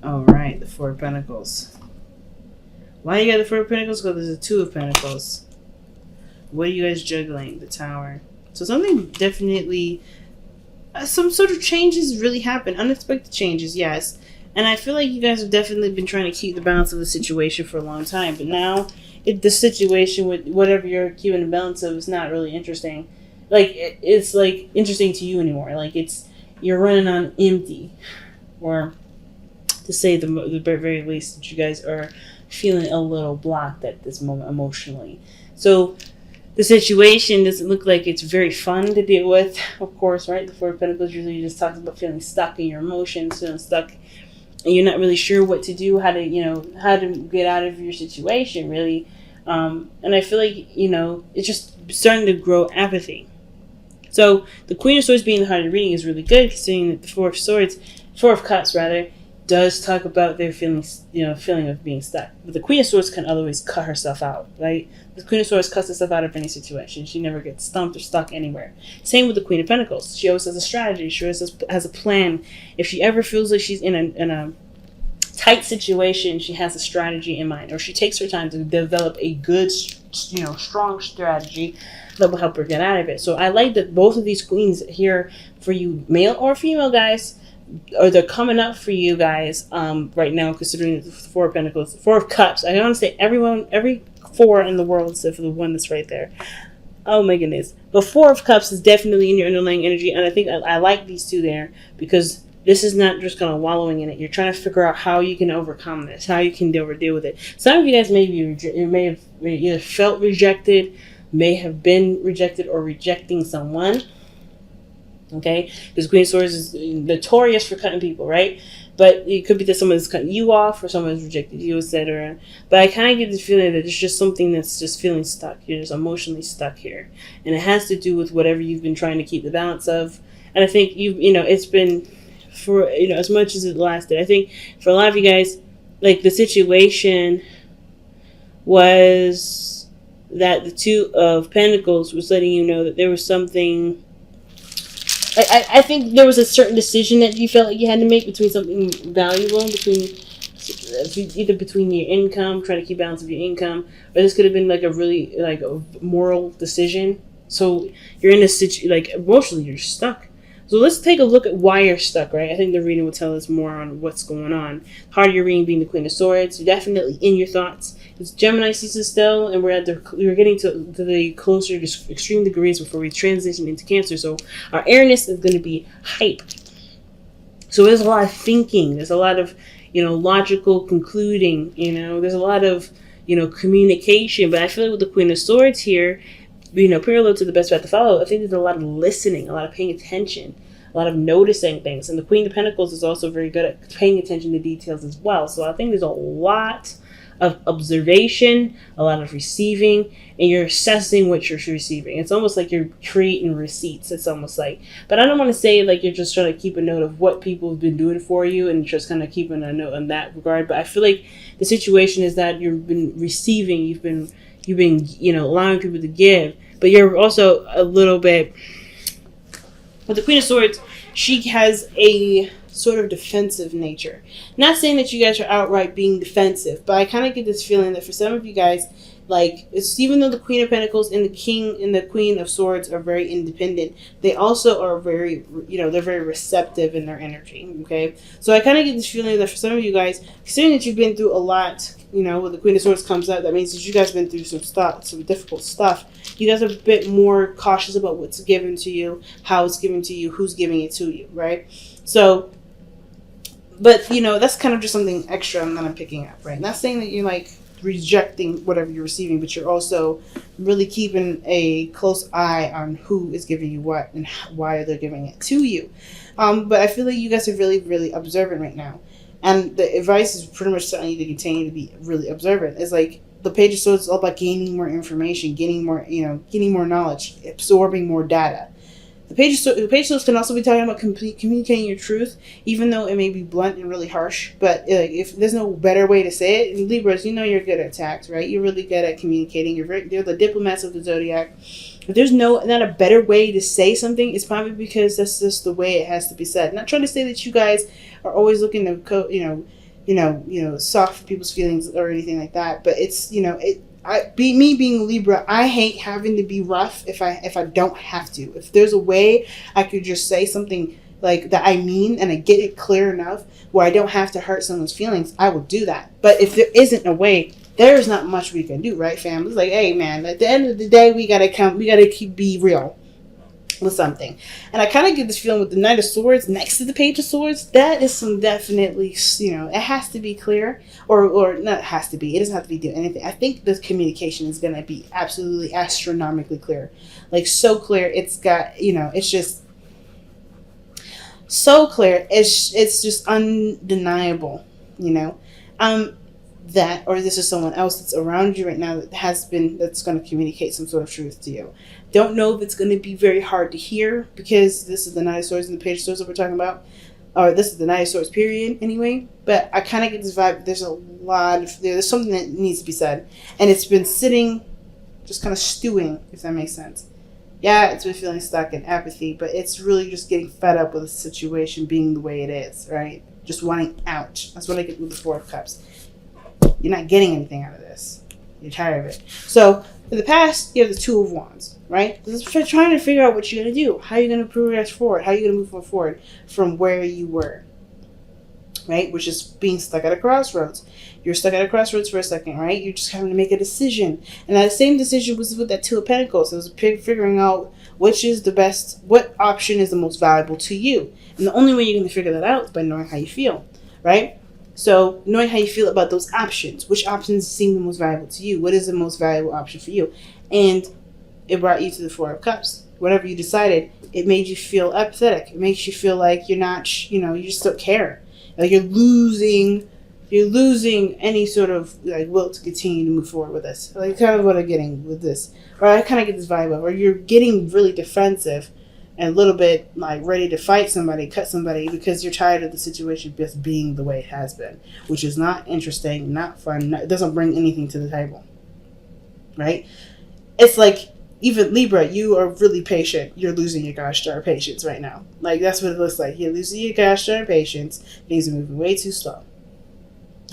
All right, the Four of Pentacles. Why you got the Four of Pentacles? Because there's a Two of Pentacles. What are you guys juggling? The Tower. So something definitely, some sort of changes really happen. Unexpected changes, yes. And I feel like you guys have definitely been trying to keep the balance of the situation for a long time. But now, the situation with whatever you're keeping the balance of is not really interesting. Like, it's like interesting to you anymore. Like, you're running on empty. Or, to say the very least, that you guys are feeling a little blocked at this moment emotionally. So, the situation doesn't look like it's very fun to deal with, of course, right? The Four of Pentacles usually just talks about feeling stuck in your emotions, feeling stuck, and you're not really sure what to do, how to get out of your situation, really. And I feel like, it's just starting to grow apathy. So the Queen of Swords being the heart of the reading is really good, considering that the Four of Cups, rather, does talk about their feelings, feeling of being stuck. But the Queen of Swords can always cut herself out, right? The Queen of Swords cuts herself out of any situation. She never gets stumped or stuck anywhere. Same with the Queen of Pentacles. She always has a strategy. She always has a plan. If she ever feels like she's in a tight situation, she has a strategy in mind, or she takes her time to develop a good, strong strategy that will help her get out of it. So I like that both of these queens here, for you male or female guys, or they're coming up for you guys right now, considering the Four of Pentacles, Four of Cups. I want to say every four in the world except for the one that's right there. Oh my goodness. The Four of Cups is definitely in your underlying energy, and I think I like these two there, because this is not just kind of wallowing in it. You're trying to figure out how you can overcome this, how you can deal with it. Some of you guys may have either felt rejected, may have been rejected, or rejecting someone. Okay, because Queen of Swords is notorious for cutting people, right? But it could be that someone's cutting you off, or someone's rejected you, etc. But I kind of get the feeling that it's just something that's just feeling stuck. You're just emotionally stuck here, and it has to do with whatever you've been trying to keep the balance of. And I think it's been for as much as it lasted. I think for a lot of you guys, like, the situation was that the Two of Pentacles was letting you know that there was something. I think there was a certain decision that you felt like you had to make between something valuable, either between your income, trying to keep balance of your income, or this could have been like a really a moral decision. So you're in a situation, like, emotionally you're stuck. So let's take a look at why you're stuck, right? I think the reading will tell us more on what's going on. Heart of your reading being the Queen of Swords. You're definitely in your thoughts. It's Gemini season still, and we're getting to the closer to extreme degrees before we transition into Cancer. So our airness is going to be hype. So there's a lot of thinking. There's a lot of, logical concluding. There's a lot of, communication. But I feel like with the Queen of Swords here, parallel to the best path to follow, I think there's a lot of listening, a lot of paying attention, a lot of noticing things. And the Queen of Pentacles is also very good at paying attention to details as well. So I think there's a lot of observation, a lot of receiving, and you're assessing what you're receiving. It's almost like you're creating receipts. It's almost like, but I don't want to say like you're just trying to keep a note of what people have been doing for you and just kind of keeping a note in that regard. But I feel like the situation is that you've been receiving, you've been allowing people to give, but you're also a little bit, with the Queen of Swords, she has a sort of defensive nature. Not saying that you guys are outright being defensive, but I kind of get this feeling that for some of you guys, like, it's, even though the Queen of Pentacles and the King and the Queen of Swords are very independent, they also are very, they're very receptive in their energy, okay? So I kind of get this feeling that for some of you guys, considering that you've been through a lot, when the Queen of Swords comes out, that means that you guys have been through some difficult stuff. You guys are a bit more cautious about what's given to you, how it's given to you, who's giving it to you, right? So, but, that's kind of just something extra that I'm picking up, right? Not saying that you're, like, rejecting whatever you're receiving, but you're also really keeping a close eye on who is giving you what and why they're giving it to you. But I feel like you guys are really, really observant right now. And the advice is pretty much telling you to continue to be really observant. It's like the Page of Swords is all about gaining more information, getting more knowledge, absorbing more data. The Page of Swords can also be talking about communicating your truth, even though it may be blunt and really harsh. But if there's no better way to say it, in Libras, you're good at tact, right? You're really good at communicating. You're the diplomats of the zodiac. If there's not a better way to say something, it's probably because that's just the way it has to be said. I'm not trying to say that you guys are always looking to soft for people's feelings or anything like that. But it's, me being Libra, I hate having to be rough if I don't have to. If there's a way I could just say something like that I mean, and I get it clear enough where I don't have to hurt someone's feelings, I will do that. But if there isn't a way, there's not much we can do, right, fam? It's like, hey, man, at the end of the day, we gotta be real with something. And I kind of get this feeling with the Knight of Swords next to the Page of Swords, that is some definitely, it has to be clear, or not has to be, it doesn't have to be doing anything. I think this communication is going to be absolutely astronomically clear. Like, so clear, it's got, it's just so clear, it's just undeniable, that, or this is someone else that's around you right now that's going to communicate some sort of truth to you. Don't know if it's going to be very hard to hear, because this is the Knight of Swords and the Page of Swords that we're talking about, or this is the Knight of Swords period anyway. But I kind of get this vibe. There's something that needs to be said, and it's been sitting, just kind of stewing, if that makes sense. Yeah, it's been feeling stuck in apathy, but it's really just getting fed up with the situation being the way it is, right? Just wanting out. That's what I get with the Four of Cups. You're not getting anything out of this. You're tired of it. So, in the past, you have the Two of Wands, right? This is trying to figure out what you're going to do. How are you going to progress forward? How are you going to move forward from where you were, right? Which is being stuck at a crossroads. You're stuck at a crossroads for a second, right? You're just having to make a decision. And that same decision was with that Two of Pentacles. It was figuring out what option is the most valuable to you. And the only way you're going to figure that out is by knowing how you feel, right? So knowing how you feel about those options, which options seem the most valuable to you? What is the most valuable option for you? And it brought you to the Four of Cups. Whatever you decided, it made you feel apathetic. It makes you feel like you're not, you just don't care. Like you're losing any sort of like will to continue to move forward with this. Like kind of what I'm getting with this. Or I kind of get this vibe of, or you're getting really defensive and a little bit like ready to fight somebody, cut somebody, because you're tired of the situation just being the way it has been, which is not interesting, not fun, it doesn't bring anything to the table, right? It's like, even Libra, you are really patient. You're losing your gosh darn patience right now. Like, that's what it looks like. You're losing your gosh darn patience. Things are moving way too slow.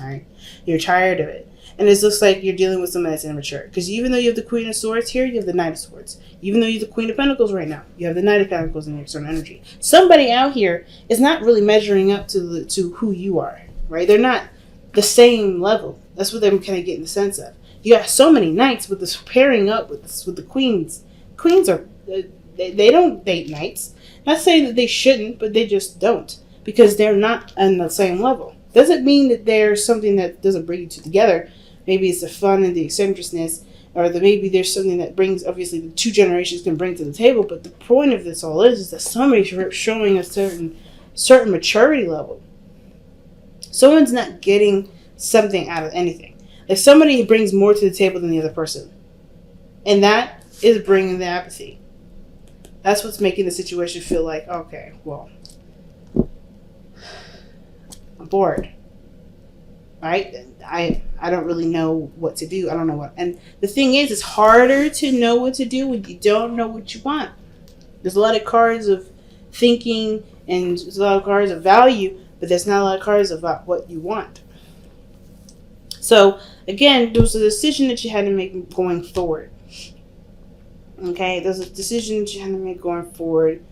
All right? You're tired of it. And it looks like you're dealing with someone that's immature. Because even though you have the Queen of Swords here, you have the Knight of Swords. Even though you have the Queen of Pentacles right now, you have the Knight of Pentacles in your external energy. Somebody out here is not really measuring up to who you are, right? They're not the same level. That's what I'm kind of getting the sense of. You got so many knights with this pairing up with the queens. Queens are, they don't date knights. Not saying that they shouldn't, but they just don't. Because they're not on the same level. Doesn't mean that there's something that doesn't bring you two together. Maybe it's the fun and the eccentricness, or maybe there's something that brings, obviously, the two generations can bring to the table. But the point of this all is that somebody's showing a certain maturity level. Someone's not getting something out of anything. Like somebody brings more to the table than the other person, and that is bringing the apathy. That's what's making the situation feel like, okay, well, I'm bored. Right? I don't really know what to do. I don't know what. And the thing is, it's harder to know what to do when you don't know what you want. There's a lot of cards of thinking and there's a lot of cards of value, but there's not a lot of cards about what you want. So, again, there was a decision that you had to make going forward. Okay? There's a decision that you had to make going forward.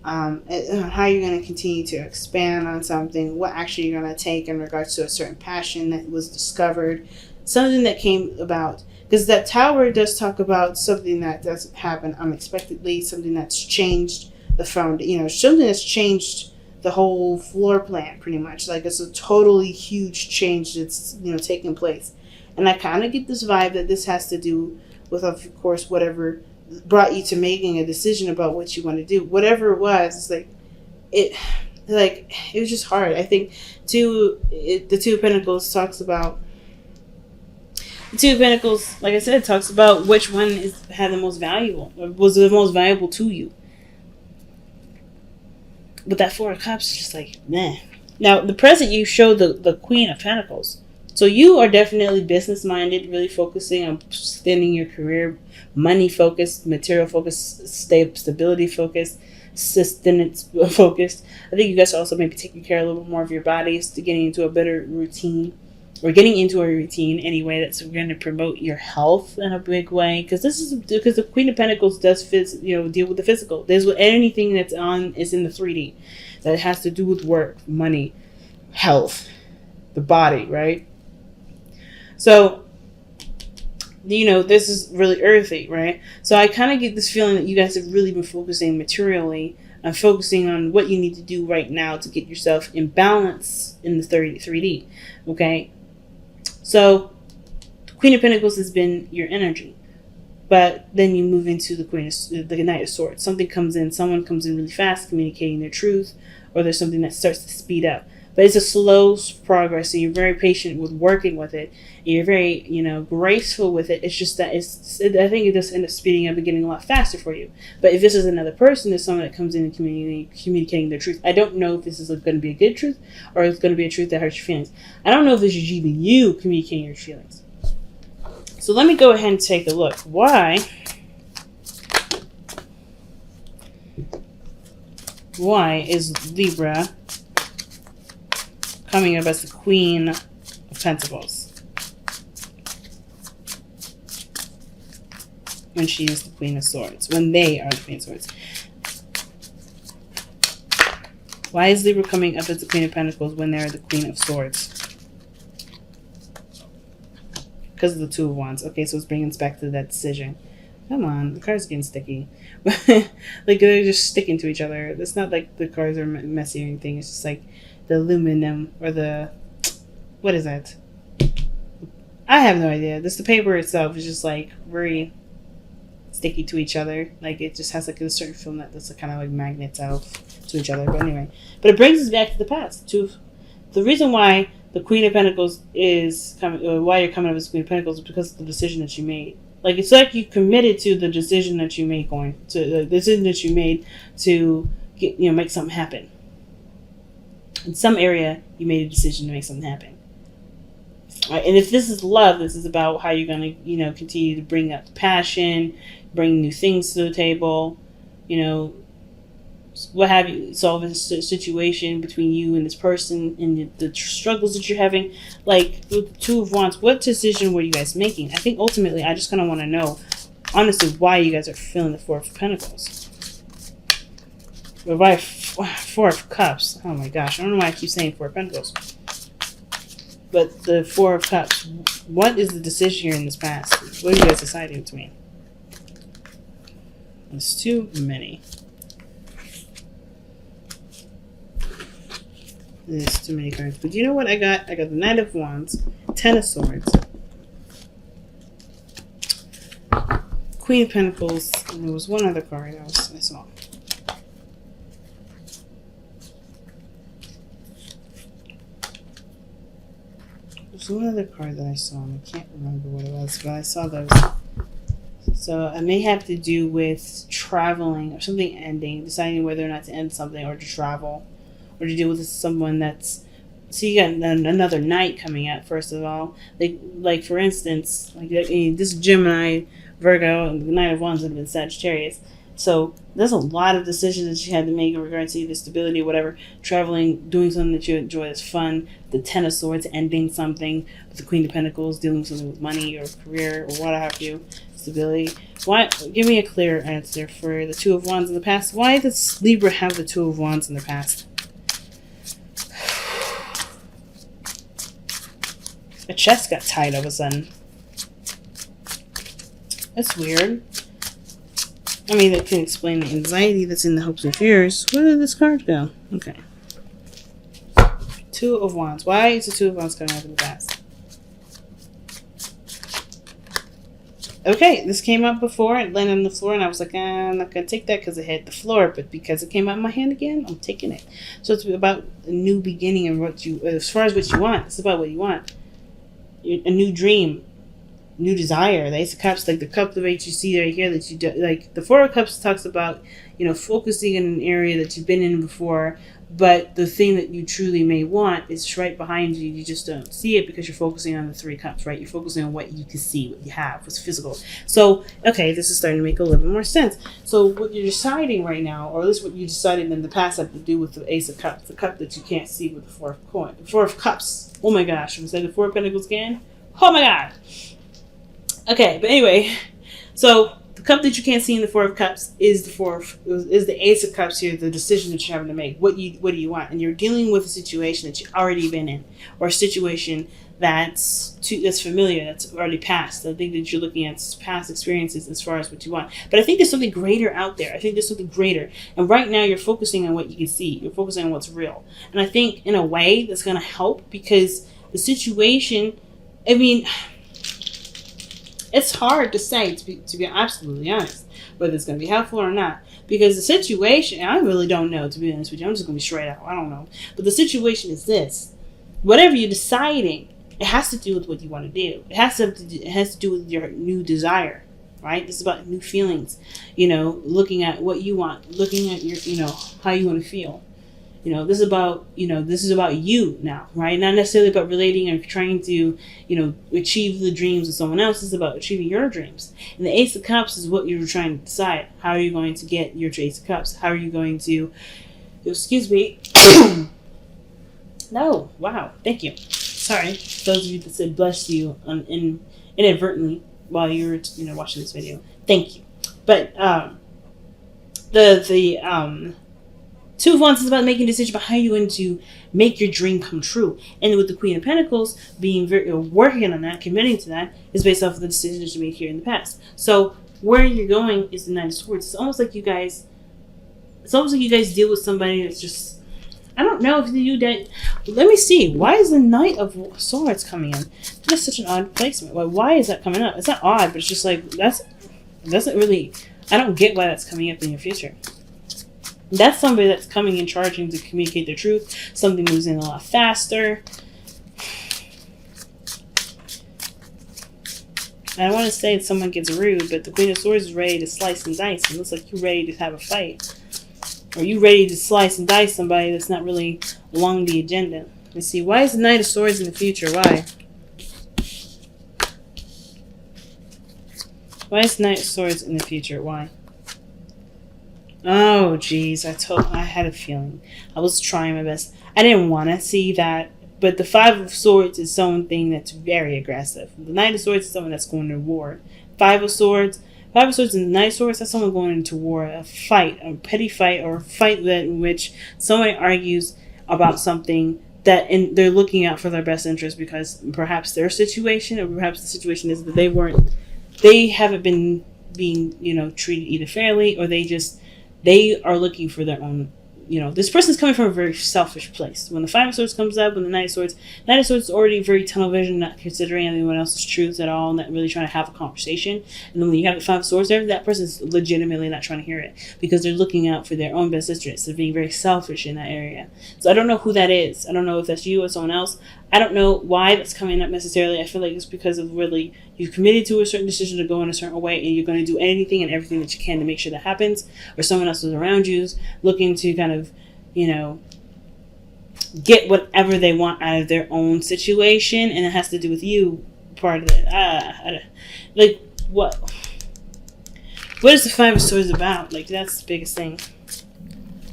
How you're going to continue to expand on something, what action you're going to take in regards to a certain passion that was discovered, something that came about. Because that Tower does talk about something that doesn't happen unexpectedly, something that's changed the something that's changed the whole floor plan, pretty much. Like, it's a totally huge change that's, taking place. And I kind of get this vibe that this has to do with, of course, whatever brought you to making a decision about what you want to do. Whatever it was, it was just hard. I think the Two of Pentacles talks about, the Two of Pentacles, like I said, talks about which one had the most valuable, or was the most valuable to you. But that Four of Cups is just like, meh. Now, the present, you show the Queen of Pentacles. So you are definitely business-minded, really focusing on extending your career, money-focused, material-focused, stability-focused, sustenance focused. I think you guys are also maybe taking care a little bit more of your bodies, to getting into a better routine, or getting into a routine anyway that's going to promote your health in a big way. Because the Queen of Pentacles does deal with the physical. There's anything that's on is in the 3D that has to do with work, money, health, the body, right? So, this is really earthy, right? So I kind of get this feeling that you guys have really been focusing materially on focusing on what you need to do right now to get yourself in balance in the 3D, okay? So, the Queen of Pentacles has been your energy, but then you move into the Knight of Swords. Someone comes in really fast, communicating their truth, or there's something that starts to speed up. But it's a slow progress, and you're very patient with working with it. And you're very, graceful with it. It's just that I think it does end up speeding up and getting a lot faster for you. But if this is another person, there's someone that comes in and communicating their truth. I don't know if this is going to be a good truth, or it's going to be a truth that hurts your feelings. I don't know if this is even you communicating your feelings. So let me go ahead and take a look. Why is Libra coming up as the Queen of Pentacles when she is the Queen of Swords, when they are the Queen of Swords? Why is Libra coming up as the Queen of Pentacles when they're the Queen of Swords? Because of the Two of Wands. Okay, so it's bringing us back to that decision. Come on, the cards are getting sticky. Like, they're just sticking to each other. It's not like the cards are messy or anything. It's just like the aluminum or the... What is that? I have no idea. The paper itself is just like very sticky to each other. Like, it just has like a certain film that's kind of like magnets out to each other. But anyway. But it brings us back to the past. The reason why the Queen of Pentacles is coming, or why you're coming up as Queen of Pentacles, is because of the decision that you made. Like, it's like you committed to the decision that you made to make something happen. In some area, you made a decision to make something happen. Right? And if this is love, this is about how you're going to, continue to bring up passion, bring new things to the table, what have you, solve a situation between you and this person and the struggles that you're having. Like, with the Two of Wands, what decision were you guys making? I think ultimately, I just kind of want to know, honestly, why you guys are feeling the Four of Pentacles. Or why Four of Cups. Oh my gosh, I don't know why I keep saying Four of Pentacles. But the Four of Cups, what is the decision here in this past? What are you guys deciding between? There's too many. There's too many cards. But you know what I got? I got the Knight of Wands, Ten of Swords, Queen of Pentacles, and there was one other card I saw. There's one other card that I saw, and I can't remember what it was, but I saw those. So it may have to do with traveling or something ending, deciding whether or not to end something or to travel. Or to deal with someone that's... So you got another Knight coming out, first of all. Like for instance, this Gemini, Virgo, and the Knight of Wands would have been Sagittarius. So there's a lot of decisions that you had to make in regards to either stability or whatever. Traveling, doing something that you enjoy is fun. The Ten of Swords, ending something. With the Queen of Pentacles, dealing with something with money or career or what have you. Stability. Why? Give me a clear answer for the Two of Wands in the past. Why does Libra have the Two of Wands in the past? My chest got tight all of a sudden. That's weird. I mean, that can explain the anxiety that's in the hopes and fears. Where did this card go? Okay. Two of Wands. Why is the Two of Wands coming up in the past? Okay, this came up before. It landed on the floor, and I was like, I'm not going to take that because it hit the floor. But because it came out in my hand again, I'm taking it. So it's about a new beginning and as far as what you want. It's about what you want. A new dream, new desire. The Ace of Cups, like the cup that you see right here, that you do, like the Four of Cups talks about, focusing in an area that you've been in before, but the thing that you truly may want is right behind you. You just don't see it because you're focusing on the 3 cups, right? You're focusing on what you can see, what you have, what's physical. So, okay, this is starting to make a little bit more sense. So what you're deciding right now, or at least what you decided in the past, had to do with the Ace of Cups, the cup that you can't see with the 4 of coin, the 4 of Cups. Oh my gosh, was that the 4 of Pentacles again? Oh my god. Okay, but anyway, so the cup that you can't see in the 4 of Cups is the Ace of Cups here, the decision that you're having to make. What do you want? And you're dealing with a situation that you've already been in, or a situation that's familiar, that's already past. I think that you're looking at past experiences as far as what you want. But I think there's something greater out there. I think there's something greater. And right now you're focusing on what you can see. You're focusing on what's real. And I think in a way that's going to help, because the situation, I mean, it's hard to say, to be absolutely honest, whether it's going to be helpful or not. Because the situation, I really don't know, to be honest with you. I'm just going to be straight out. I don't know. But the situation is this. Whatever you're deciding, it has to do with what you want to do. It has to do with your new desire, right? This is about new feelings. Looking at what you want, looking at your, how you want to feel. This is about you now, right? Not necessarily about relating or trying to, achieve the dreams of someone else. It's about achieving your dreams. And the Ace of Cups is what you're trying to decide. How are you going to get your Ace of Cups? How are you going to, excuse me. No, wow, thank you. Sorry, those of you that said bless you inadvertently while you were, watching this video. Thank you. But the 2 of Wands is about making a decision about how you're going to make your dream come true. And with the Queen of Pentacles being working on that, committing to that, is based off of the decisions you made here in the past. So where you're going is the Knight of Swords. It's almost like you guys deal with somebody that's just, I don't know if you do that. Let me see. Why is the Knight of Swords coming in? That's such an odd placement. Why is that coming up? It's not odd, but it's just like, I don't get why that's coming up in your future. That's somebody that's coming and charging to communicate their truth. Something moves in a lot faster. I don't want to say that someone gets rude, but the Queen of Swords is ready to slice and dice. It looks like you're ready to have a fight. Or you ready to slice and dice somebody that's not really along the agenda. Let's see. Why is the Knight of Swords in the future? Why? Why is the Knight of Swords in the future? Why? Oh, geez. I had a feeling. I was trying my best. I didn't want to see that. But the 5 of Swords is something that's very aggressive. The Knight of Swords is someone that's going to war. 5 of Swords and the Knight of Swords, that's someone going into war. A fight, a petty fight, or a fight in which somebody argues about something that they're looking out for their best interest, because perhaps their situation, or perhaps the situation is that they haven't been being, treated either fairly, or they are looking for their own, this person's coming from a very selfish place. When the 5 of Swords comes up, when the Knight of Swords is already very tunnel vision, not considering anyone else's truth at all, not really trying to have a conversation. And then when you have the 5 of Swords there, that person's legitimately not trying to hear it, because they're looking out for their own best interests. They're being very selfish in that area. So I don't know who that is. I don't know if that's you or someone else. I don't know why that's coming up necessarily. I feel like it's because of really, you've committed to a certain decision to go in a certain way, and you're going to do anything and everything that you can to make sure that happens, or someone else is around you looking to kind of, get whatever they want out of their own situation, and it has to do with you, part of it. Like, what is the 5 of Swords about? Like, that's the biggest thing.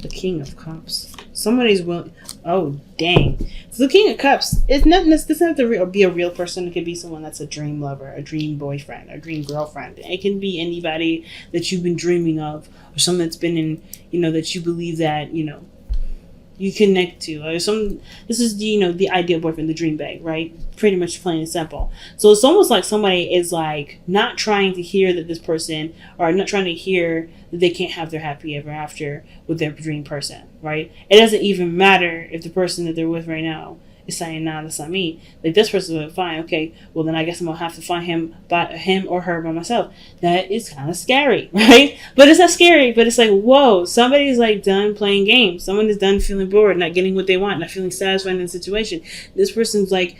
The King of Cups. Somebody's willing. Oh, dang. So the King of Cups, it doesn't have to be a real person. It could be someone that's a dream lover, a dream boyfriend, a dream girlfriend. It can be anybody that you've been dreaming of, or someone that's been in, that you believe that, you connect to. This is the ideal boyfriend, the dream bag, right? Pretty much plain and simple. So it's almost like somebody is like not trying to hear that this person, or not trying to hear that they can't have their happy ever after with their dream person, right? It doesn't even matter if the person that they're with right now is saying, nah, that's not me. Like, this person is fine. Okay, well then I guess I'm gonna have to find him or her by myself. That is kind of scary, right? But it's not scary. But it's like, whoa, somebody's like done playing games. Someone is done feeling bored, not getting what they want, not feeling satisfied in the situation. This person's like,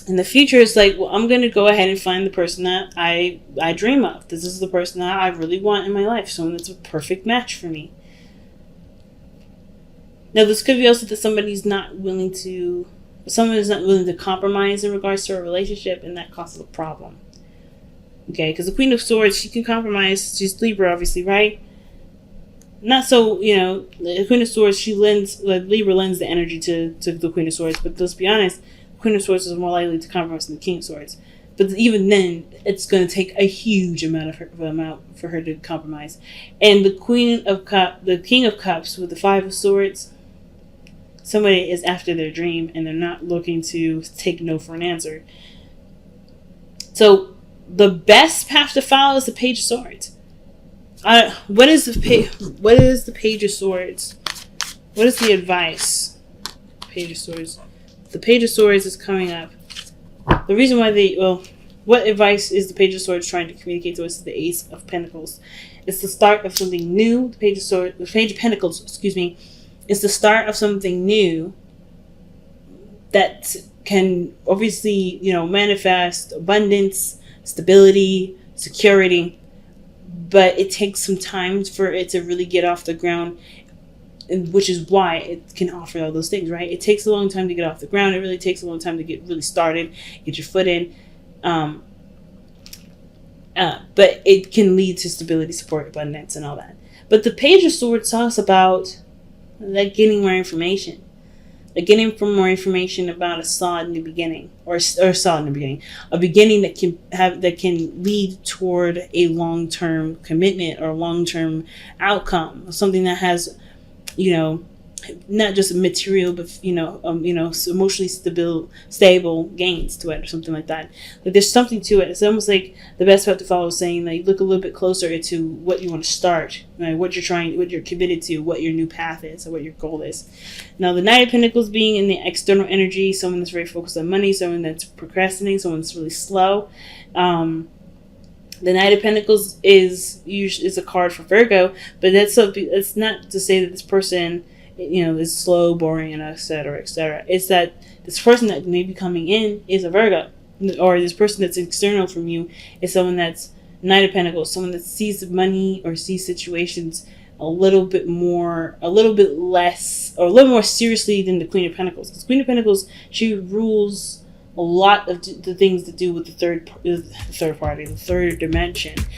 in the future, it's like, well, I'm gonna go ahead and find the person that I dream of. This is the person that I really want in my life. Someone that's a perfect match for me. Now, this could be also that someone is not willing to compromise in regards to a relationship, and that causes a problem. Okay, because the Queen of Swords, she can compromise. She's Libra, obviously, right? Not so, the Queen of Swords, Libra lends the energy to the Queen of Swords, but let's be honest, the Queen of Swords is more likely to compromise than the King of Swords. But even then, it's going to take a huge amount for her to compromise. And the King of Cups with the Five of Swords, somebody is after their dream, and they're not looking to take no for an answer. So the best path to follow is the Page of Swords. What is the Page of Swords? What is the advice? Page of Swords. The Page of Swords is coming up. The reason why what advice is the Page of Swords trying to communicate to us is the Ace of Pentacles. It's the start of something new. The Page of Pentacles, excuse me, is the start of something new that can obviously, manifest abundance, stability, security, but it takes some time for it to really get off the ground, which is why it can offer all those things, right? It takes a long time to get off the ground. It really takes a long time to get really started, get your foot in. But it can lead to stability, support, abundance, and all that. But the Page of Swords talks about getting more information. Getting more information about a solid new beginning, or solid new beginning, a beginning that can lead toward a long-term commitment or long-term outcome, something that has, not just material, but emotionally stable gains to it, or something like that. Like there's something to it. It's almost like the best path to follow is saying that you look a little bit closer to what you want to start, right? What you're committed to, what your new path is, or what your goal is. Now, the Knight of Pentacles being in the external energy, someone that's very focused on money, someone that's procrastinating, someone that's really slow. The Knight of Pentacles is a card for Virgo, but that's not to say that this person, is slow, boring, and et cetera, et cetera. It's that this person that may be coming in is a Virgo, or this person that's external from you is someone that's Knight of Pentacles, someone that sees money or sees situations a little bit less, or a little more seriously than the Queen of Pentacles. Because Queen of Pentacles, she rules a lot of the things to do with the third party, the third dimension.